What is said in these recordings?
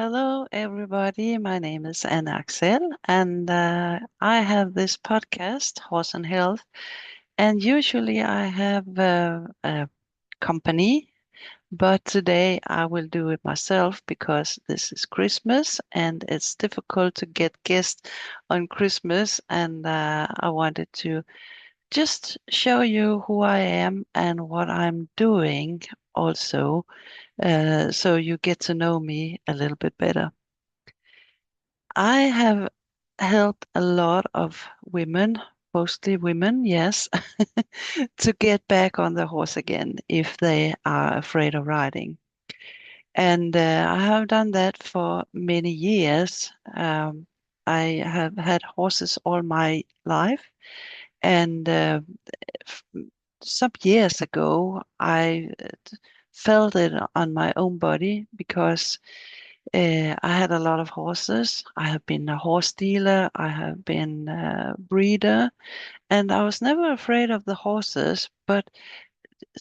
Hello, everybody. My name is Axell, and I have this podcast, Horse and Health. And usually I have a company, but today I will do it myself because this is Christmas and it's difficult to get guests on Christmas. And I wanted to just show you who I am and what I'm doing also, so you get to know me a little bit better. I have helped a lot of women, mostly women, yes, to get back on the horse again if they are afraid of riding. And I have done that for many years. I have had horses all my life, and f- some years ago, I felt it on my own body because I had a lot of horses. I have been a horse dealer. I have been a breeder, and I was never afraid of the horses. But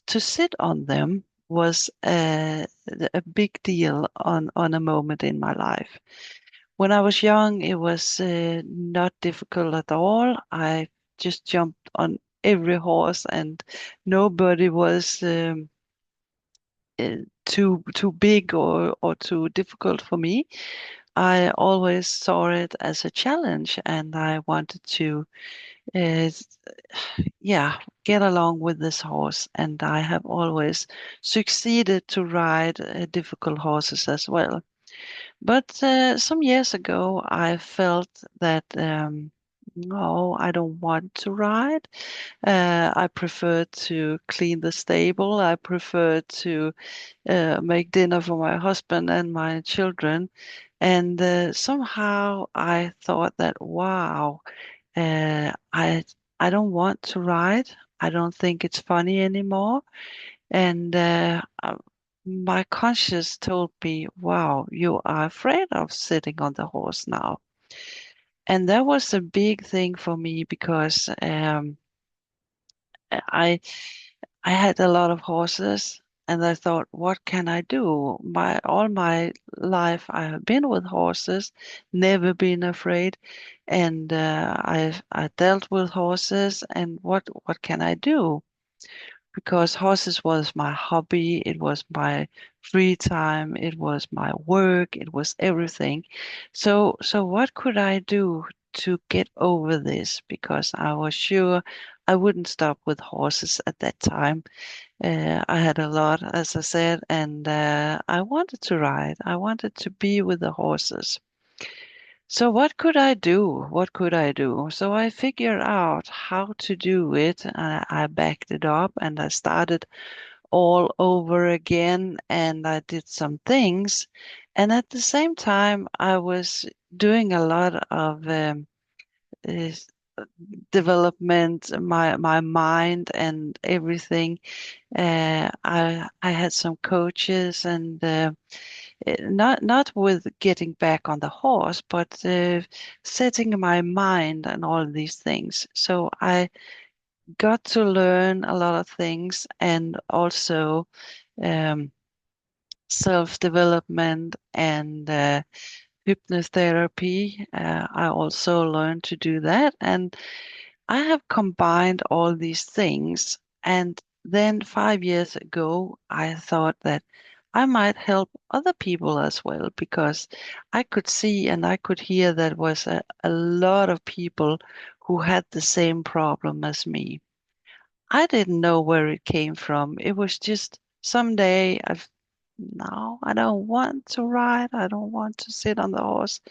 to sit on them was a big deal on a moment in my life. When I was young, it was not difficult at all. I just jumped on every horse, and nobody was too big or too difficult for me. I always saw it as a challenge, and I wanted to, uh, yeah, get along with this horse. And I have always succeeded to ride difficult horses as well. But some years ago, I felt that no, I don't want to ride. I prefer to clean the stable. I prefer to make dinner for my husband and my children. And somehow I thought that, wow, uh, I I don't want to ride. I don't think it's funny anymore. And my conscience told me, wow, you are afraid of sitting on the horse now. And that was a big thing for me because I I had a lot of horses, and I thought, what can I do? My all my life I have been with horses, never been afraid, and I dealt with horses, and what can I do? Because horses was my hobby, it was my free time, it was my work, it was everything. So what could I do to get over this? Because I was sure I wouldn't stop with horses at that time. I had a lot, as I said, and I wanted to ride. I wanted to be with the horses. So what could I do? What could I do? So I figured out how to do it. I backed it up and I started all over again and I did some things. And at the same time, I was doing a lot of uh, development, my mind and everything. I had some coaches and not with getting back on the horse, but setting my mind and all these things. So I got to learn a lot of things and also um, self-development and hypnotherapy. I also learned to do that, and I have combined all these things. And then 5 years ago, I thought that I might help other people as well because I could see and I could hear that was a lot of people who had the same problem as me. I didn't know where it came from. It was just someday I've no, I don't want to ride. I don't want to sit on the horse.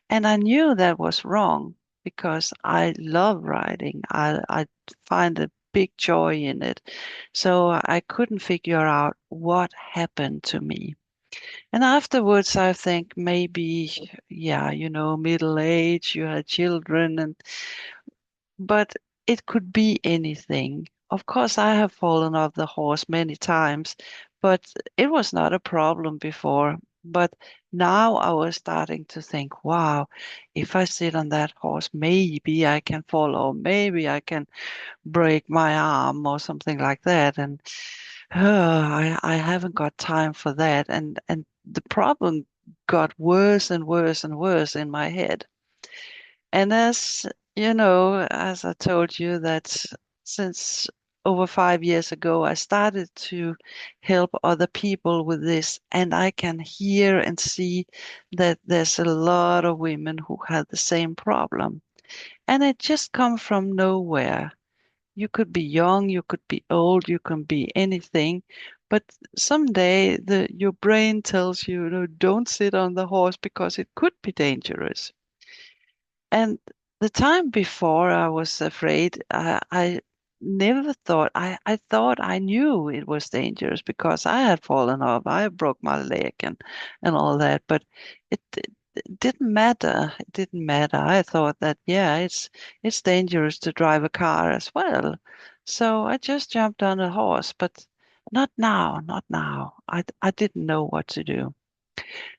And I knew that was wrong because I love riding. I find a big joy in it. So I couldn't figure out what happened to me. And afterwards, I think maybe, yeah, middle age, you had children, but it could be anything. Of course, I have fallen off the horse many times, but it was not a problem before. But now I was starting to think, wow, if I sit on that horse, maybe I can fall or maybe I can break my arm or something like that. And I haven't got time for that. And the problem got worse and worse and worse in my head. And as you know, as I told you, that since over 5 years ago, I started to help other people with this, and I can hear and see that there's a lot of women who have the same problem. And it just comes from nowhere. You could be young, you could be old, you can be anything, but someday your brain tells you, don't sit on the horse because it could be dangerous. And the time before I was afraid, I never thought, I thought I knew it was dangerous because I had fallen off, I broke my leg and all that, but it didn't matter. It didn't matter. I thought that, yeah, it's dangerous to drive a car as well. So I just jumped on a horse, but not now, not now. I didn't know what to do.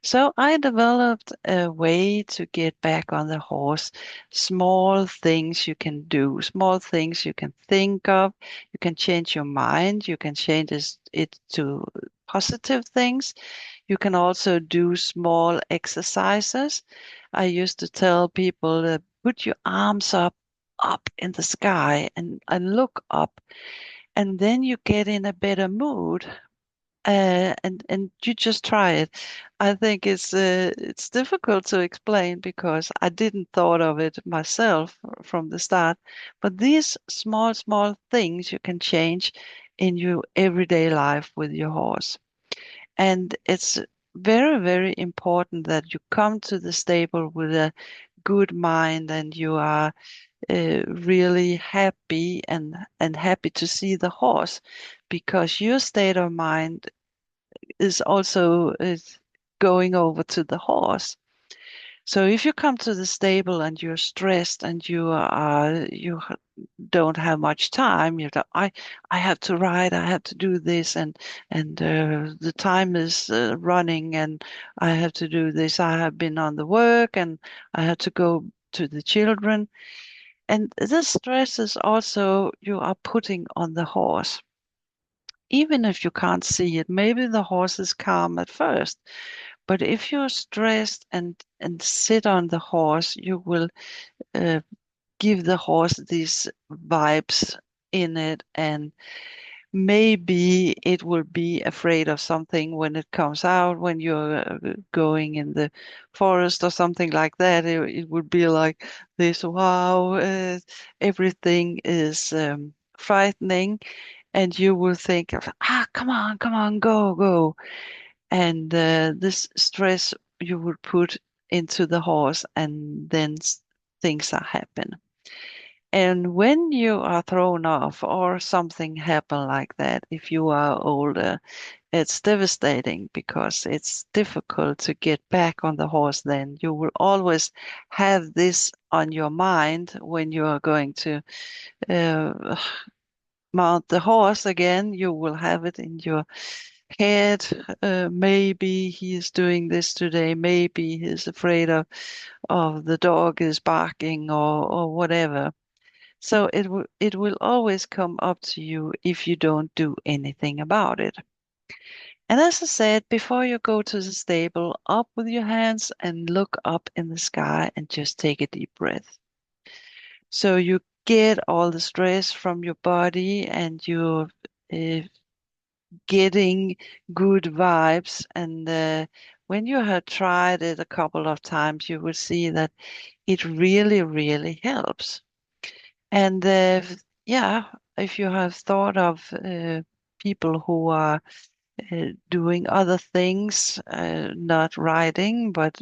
So I developed a way to get back on the horse. Small things you can do, small things you can think of. You can change your mind. You can change it to positive things. You can also do small exercises. I used to tell people put your arms up in the sky and look up, and then you get in a better mood, and you just try it. I think it's difficult to explain because I didn't thought of it myself from the start. But these small things you can change in your everyday life with your horse, and it's very important that you come to the stable with a good mind and you are really happy and happy to see the horse because your state of mind is going over to the horse. So if you come to the stable and you're stressed and don't have much time, you thought, I have to ride, I have to do this, and the time is running, and I have to do this. I have been on the work, and I have to go to the children, and this stress is also you are putting on the horse. Even if you can't see it, maybe the horse is calm at first, but if you're stressed and sit on the horse, you will uh, give the horse these vibes in it, and maybe it will be afraid of something when it comes out, when you're going in the forest or something like that. It would be like this, wow, everything is frightening, and you will think of, come on, go. And this stress you would put into the horse, and then things are happen. And when you are thrown off or something happen like that, if you are older, it's devastating because it's difficult to get back on the horse. Then you will always have this on your mind when you are going to uh, mount the horse again. You will have it in your head. Maybe he is doing this today. Maybe he's afraid of the dog is barking or whatever. So it will always come up to you if you don't do anything about it. And as I said, before you go to the stable, up with your hands and look up in the sky and just take a deep breath. So you get all the stress from your body and you're uh, getting good vibes. And when you have tried it a couple of times, you will see that it really helps. And yeah, if you have thought of people who are doing other things, not riding, but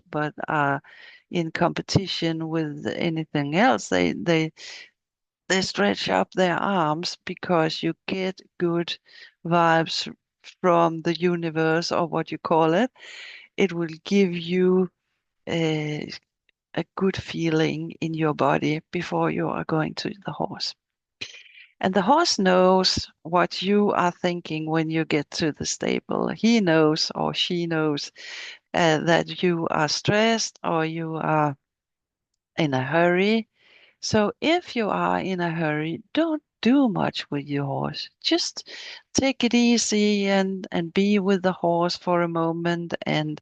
are in competition with anything else, they stretch up their arms because you get good vibes from the universe or what you call it. It will give you a good feeling in your body before you are going to the horse. And the horse knows what you are thinking when you get to the stable. He knows or she knows that you are stressed or you are in a hurry. So if you are in a hurry, do much with your horse. Just take it easy and be with the horse for a moment and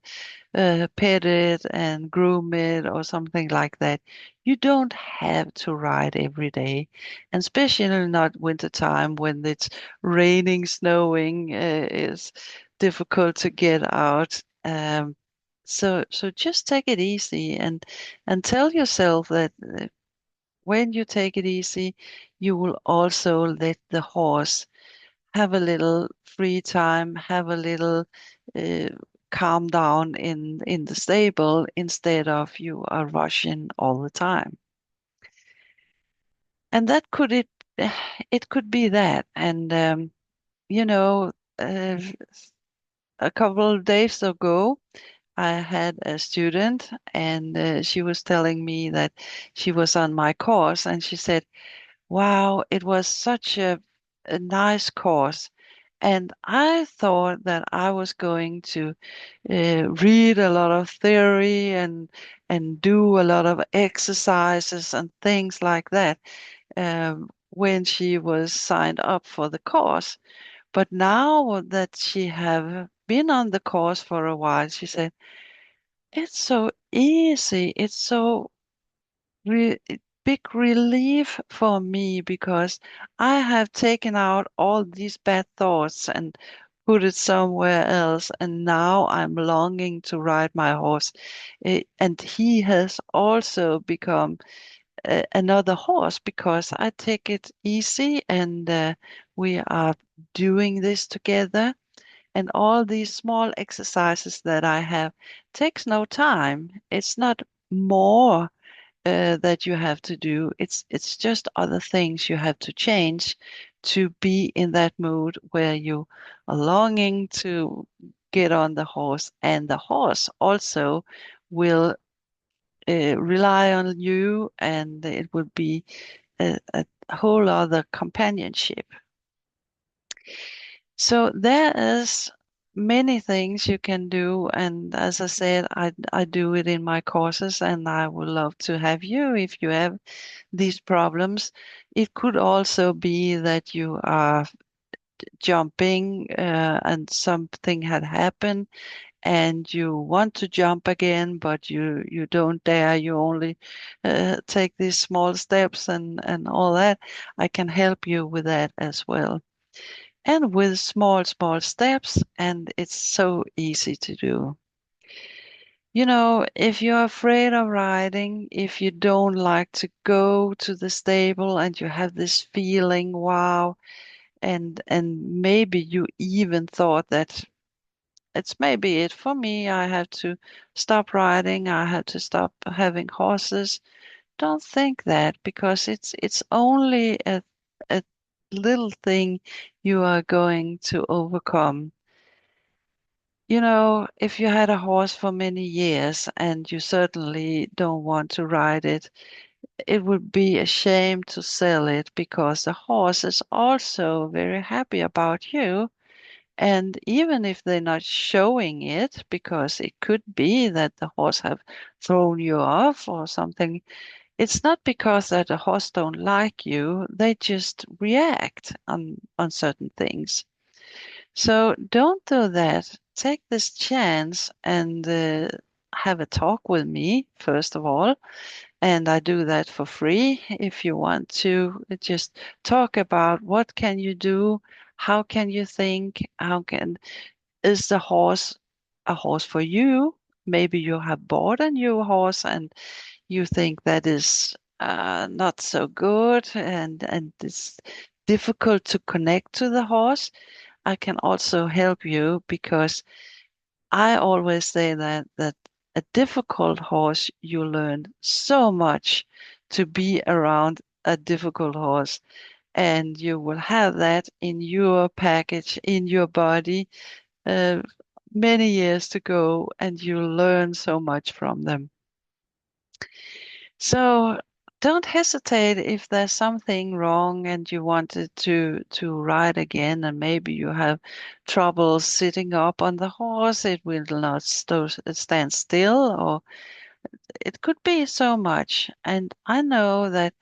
pet it and groom it or something like that. You don't have to ride every day, and especially not winter time when it's raining, snowing, it's difficult to get out. So just take it easy and tell yourself that when you take it easy, you will also let the horse have a little free time, have a little uh, calm down in the stable instead of you are rushing all the time. And that could it could be that. And you know, uh, a couple of days ago, I had a student, and she was telling me that she was on my course, and she said, "Wow, it was such a nice course." And I thought that I was going to read a lot of theory and do a lot of exercises and things like that when she was signed up for the course. But now that she have been on the course for a while, she said, "It's so easy. It's so re- big relief for me because I have taken out all these bad thoughts and put it somewhere else, and now I'm longing to ride my horse." And he has also become another horse because I take it easy and we are doing this together. And all these small exercises that I have takes no time. It's not more that you have to do. It's just other things you have to change to be in that mood where you are longing to get on the horse, and the horse also will rely on you, and it will be a whole other companionship. So there is many things you can do, and as I said, I do it in my courses, and I would love to have you if you have these problems. It could also be that you are jumping and something had happened and you want to jump again, but you don't dare. You only take these small steps and all that. I can help you with that as well. And with small steps, and it's so easy to do. If you're afraid of riding, if you don't like to go to the stable and you have this feeling, wow, and maybe you even thought that it's maybe it for me, I have to stop riding, I have to stop having horses. Don't think that because it's only a little thing you are going to overcome. If you had a horse for many years and you certainly don't want to ride it, it would be a shame to sell it because the horse is also very happy about you. And even if they're not showing it, because it could be that the horse have thrown you off or something, it's not because that the horse don't like you. They just react on certain things. So don't do that. Take this chance and have a talk with me, first of all. And I do that for free. If you want to just talk about what can you do, how can you think, is the horse a horse for you? Maybe you have bought a new horse and you think that is not so good and it's difficult to connect to the horse. I can also help you because I always say that a difficult horse, you learn so much to be around a difficult horse, and you will have that in your package, in your body, uh, many years to go, and you learn so much from them. So don't hesitate if there's something wrong and you wanted to ride again, and maybe you have trouble sitting up on the horse, it will not stand still, or it could be so much. And I know that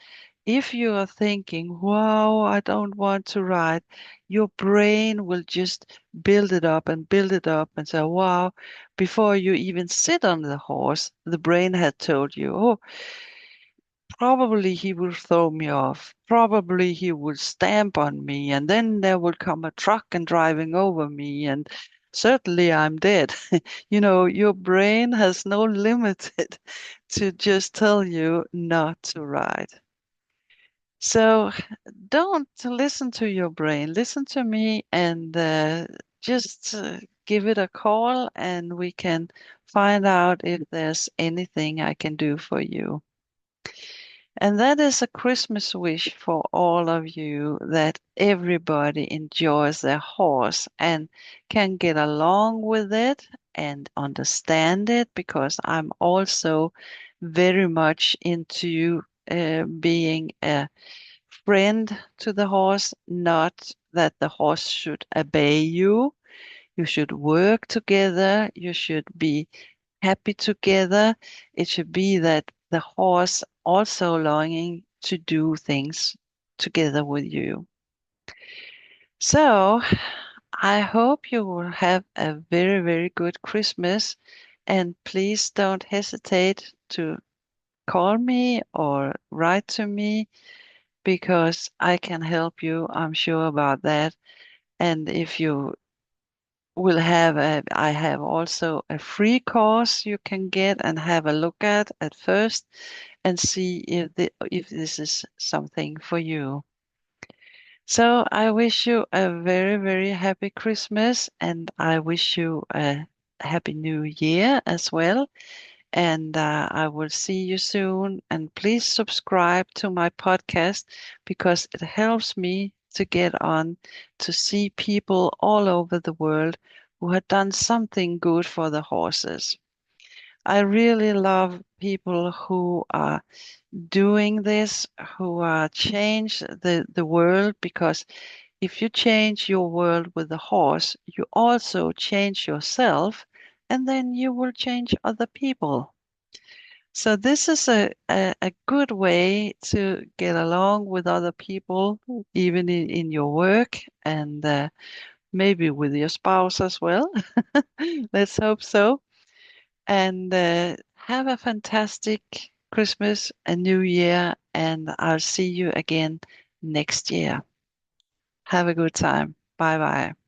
If you are thinking, wow, I don't want to ride, your brain will just build it up and say, wow, before you even sit on the horse, the brain had told you, oh, probably he will throw me off. Probably he will stamp on me, and then there will come a truck and driving over me, and certainly I'm dead. Your brain has no limit to just tell you not to ride. So don't listen to your brain. Listen to me and just give it a call, and we can find out if there's anything I can do for you. And that is a Christmas wish for all of you, that everybody enjoys their horse and can get along with it and understand it, because I'm also very much into being a friend to the horse, not that the horse should obey you. You should work together. You should be happy together. It should be that the horse also longing to do things together with you. So I hope you will have a very, very good Christmas. And please don't hesitate to call me or write to me, because I can help you. I'm sure about that. And if you I have also a free course you can get and have a look at first, and see if this is something for you. So I wish you a very, very happy Christmas, and I wish you a happy new year as well. And I will see you soon. And please subscribe to my podcast, because it helps me to get on to see people all over the world who have done something good for the horses. I really love people who are doing this, who change the world, because if you change your world with the horse, you also change yourself, and then you will change other people. So this is a good way to get along with other people, even in your work, and maybe with your spouse as well. Let's hope so. And have a fantastic Christmas and New Year, and I'll see you again next year. Have a good time. Bye bye.